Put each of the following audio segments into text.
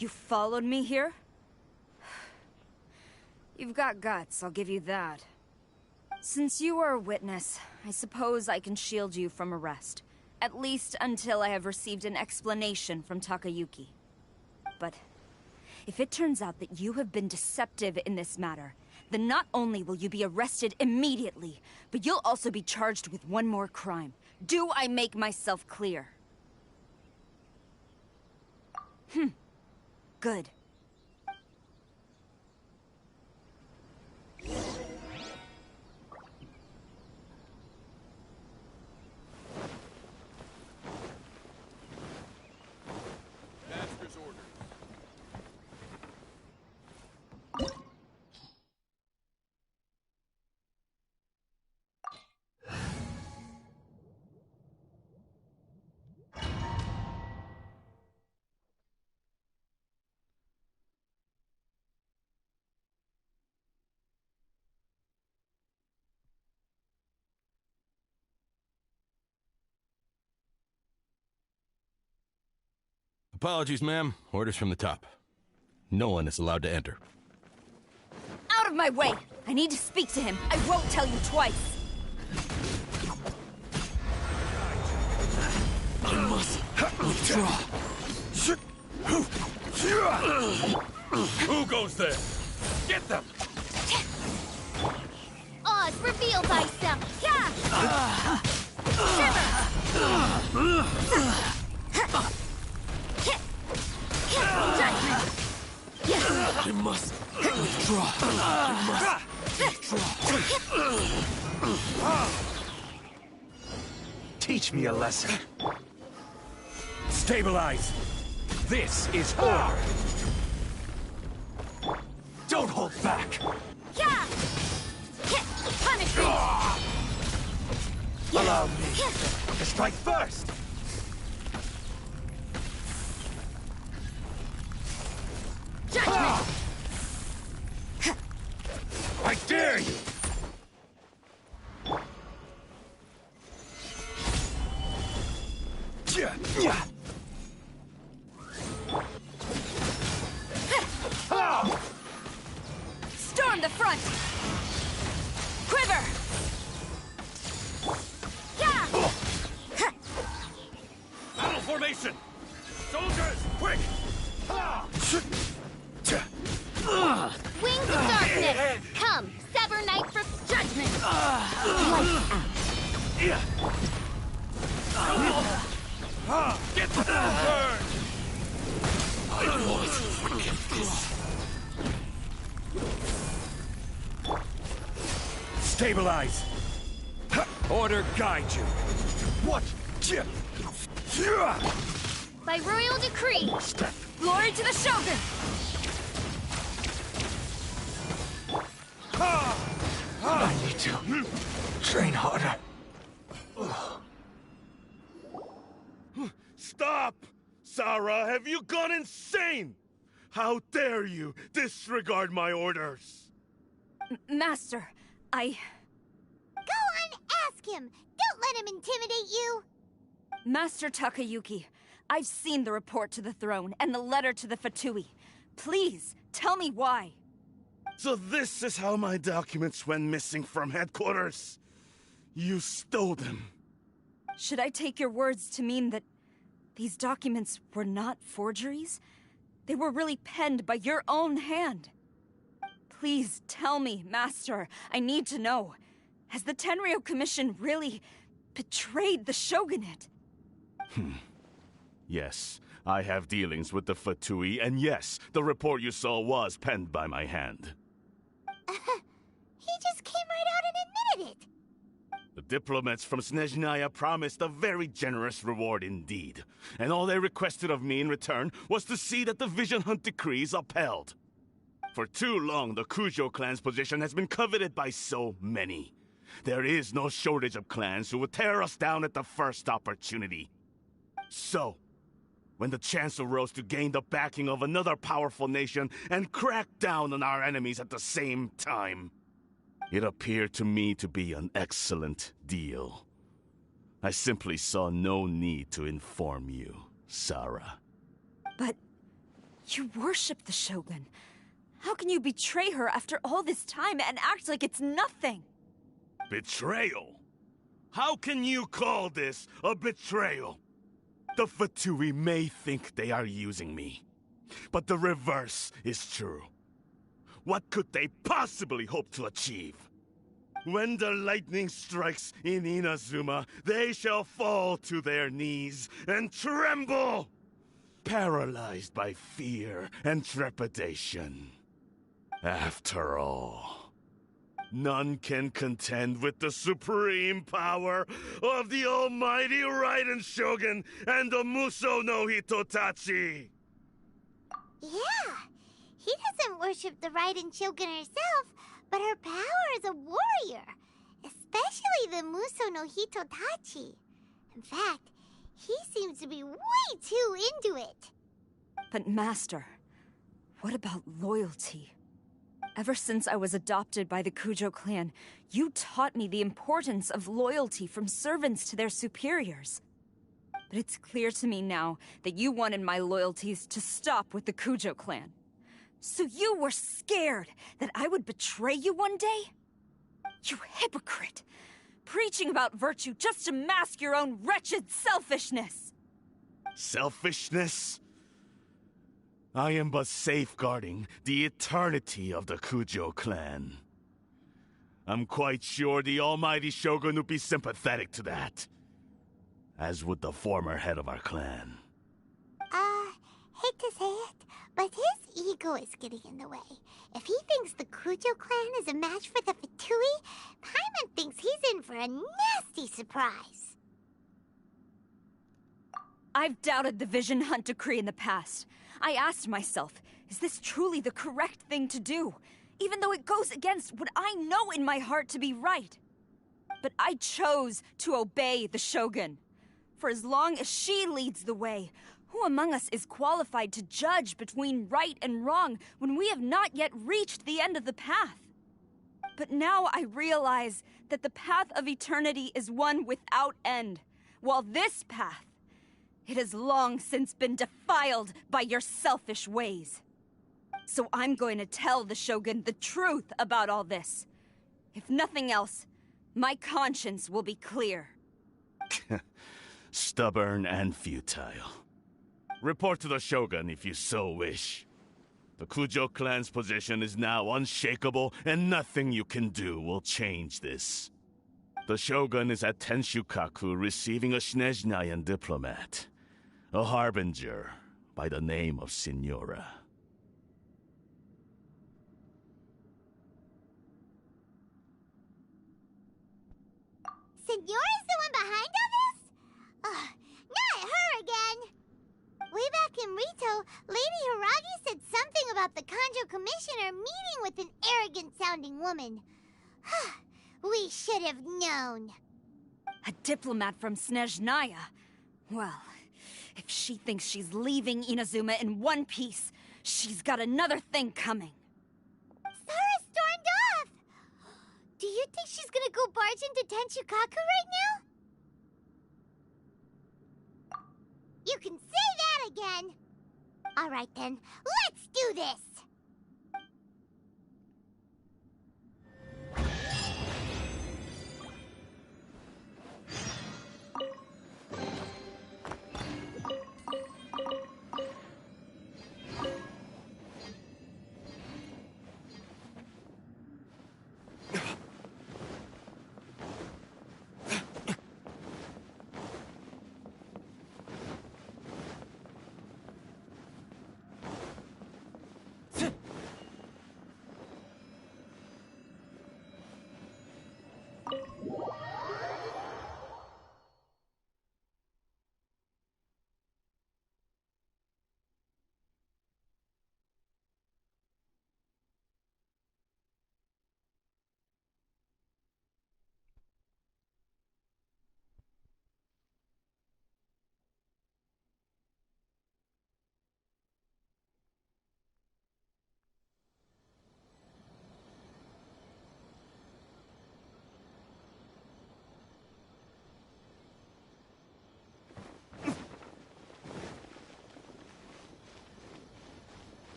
You followed me here? You've got guts, I'll give you that. Since you are a witness, I suppose I can shield you from arrest. At least until I have received an explanation from Takayuki. But if it turns out that you have been deceptive in this matter, then not only will you be arrested immediately, but you'll also be charged with one more crime. Do I make myself clear? Good. Master's orders. Apologies, ma'am. Orders from the top. No one is allowed to enter. Out of my way! I need to speak to him. I won't tell you twice. I must withdraw. Who goes there? Get them! Oz, reveal thyself! Yeah! I must withdraw. I must withdraw. Teach me a lesson. Stabilize. This is order. Don't hold back. Yeah! Punish me! Allow me to strike first. Judgment! I dare you. Storm the front! Quiver! Yeah! Battle formation! Soldiers, quick! Wings of darkness! Come, sever night for judgment! Get the burn! I must forget this. Stabilize. Order guide you. What? By royal decree! Glory to the Shogun! I need to train harder. Stop! Sarah, have you gone insane? How dare you disregard my orders? Master, Go and ask him! Don't let him intimidate you! Master Takayuki, I've seen the report to the throne and the letter to the Fatui. Please, tell me why. So this is how my documents went missing from headquarters? You stole them. Should I take your words to mean that these documents were not forgeries? They were really penned by your own hand. Please tell me, Master. I need to know. Has the Tenryou Commission really betrayed the Shogunate? Yes, I have dealings with the Fatui, and yes, the report you saw was penned by my hand. He just came right out and admitted it! The diplomats from Snezhnaya promised a very generous reward indeed, and all they requested of me in return was to see that the Vision Hunt decrees upheld. For too long, the Kujo clan's position has been coveted by so many. There is no shortage of clans who would tear us down at the first opportunity. So, when the chance arose to gain the backing of another powerful nation and crack down on our enemies at the same time, it appeared to me to be an excellent deal. I simply saw no need to inform you, Sarah. But You worship the Shogun. How can you betray her after all this time and act like it's nothing? Betrayal? How can you call this a betrayal? The Fatui may think they are using me, but the reverse is true. What could they possibly hope to achieve? When the lightning strikes in Inazuma, they shall fall to their knees and tremble, paralyzed by fear and trepidation. After all, none can contend with the supreme power of the almighty Raiden Shogun and the Muso no Hitotachi! Yeah, he doesn't worship the Raiden Shogun herself, but her power as a warrior, especially the Muso no Hitotachi. In fact, he seems to be way too into it. But Master, what about loyalty? Ever since I was adopted by the Kujo clan, you taught me the importance of loyalty from servants to their superiors. But it's clear to me now that you wanted my loyalties to stop with the Kujo clan. So you were scared that I would betray you one day? You hypocrite! Preaching about virtue just to mask your own wretched selfishness! Selfishness? I am but safeguarding the eternity of the Kujo clan. I'm quite sure the almighty Shogun would be sympathetic to that. As would the former head of our clan. Hate to say it, but his ego is getting in the way. If he thinks the Kujo clan is a match for the Fatui, Paimon thinks he's in for a nasty surprise. I've doubted the Vision Hunt decree in the past. I asked myself, is this truly the correct thing to do? Even though it goes against what I know in my heart to be right. But I chose to obey the Shogun. For as long as she leads the way, who among us is qualified to judge between right and wrong when we have not yet reached the end of the path? But now I realize that the path of eternity is one without end, while this path, it has long since been defiled by your selfish ways. So I'm going to tell the Shogun the truth about all this. If nothing else, my conscience will be clear. Stubborn and futile. Report to the Shogun if you so wish. The Kujo clan's position is now unshakable, and nothing you can do will change this. The Shogun is at Tenshukaku receiving a Snezhnayan diplomat, a harbinger by the name of Signora. Signora's the one behind all this? Not her again! Way back in Rito, Lady Hiragi said something about the Kanjo Commissioner meeting with an arrogant-sounding woman. We should have known. A diplomat from Snezhnaya? Well, if she thinks she's leaving Inazuma in one piece, she's got another thing coming. Sara stormed off! Do you think she's gonna go barge into Tenshukaku right now? You can say that again! Alright then, let's do this!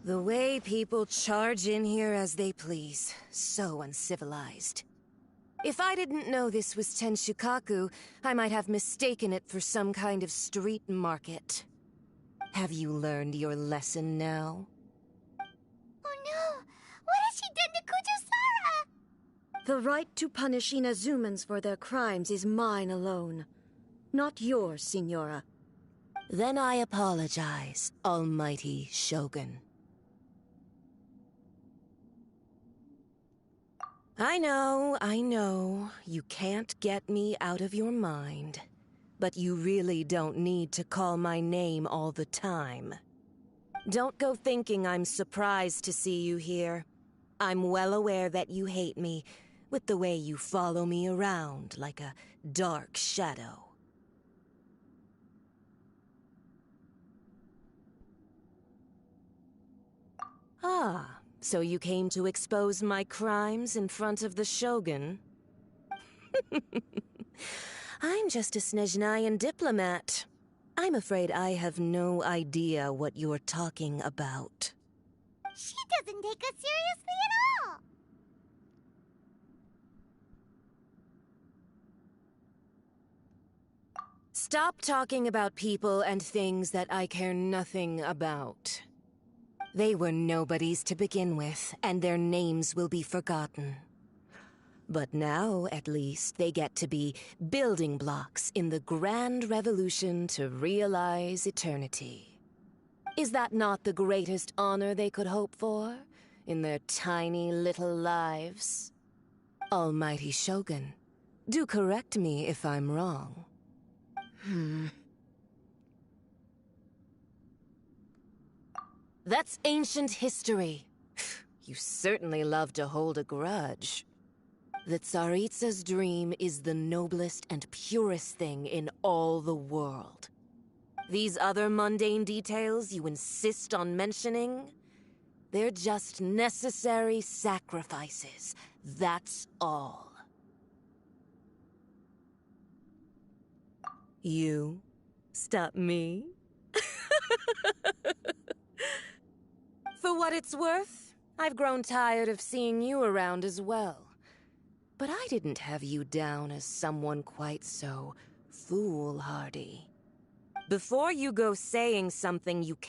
The way people charge in here as they please. So uncivilized. If I didn't know this was Tenshukaku, I might have mistaken it for some kind of street market. Have you learned your lesson now? Oh no! What has she done to Kujusara? The right to punish Inazumans for their crimes is mine alone. Not yours, Signora. Then I apologize, Almighty Shogun. I know, you can't get me out of your mind. But you really don't need to call my name all the time. Don't go thinking I'm surprised to see you here. I'm well aware that you hate me, with the way you follow me around like a dark shadow. Ah, so you came to expose my crimes in front of the Shogun? I'm just a Snezhnayan diplomat. I'm afraid I have no idea what you're talking about. She doesn't take us seriously at all! Stop talking about people and things that I care nothing about. They were nobodies to begin with, and their names will be forgotten. But now, at least, they get to be building blocks in the grand revolution to realize eternity. Is that not the greatest honor they could hope for in their tiny little lives? Almighty Shogun, do correct me if I'm wrong. That's ancient history. You certainly love to hold a grudge. The Tsaritsa's dream is the noblest and purest thing in all the world. These other mundane details you insist on mentioning, they're just necessary sacrifices. That's all. You stop me? For what it's worth, I've grown tired of seeing you around as well. But I didn't have you down as someone quite so foolhardy. Before you go saying something you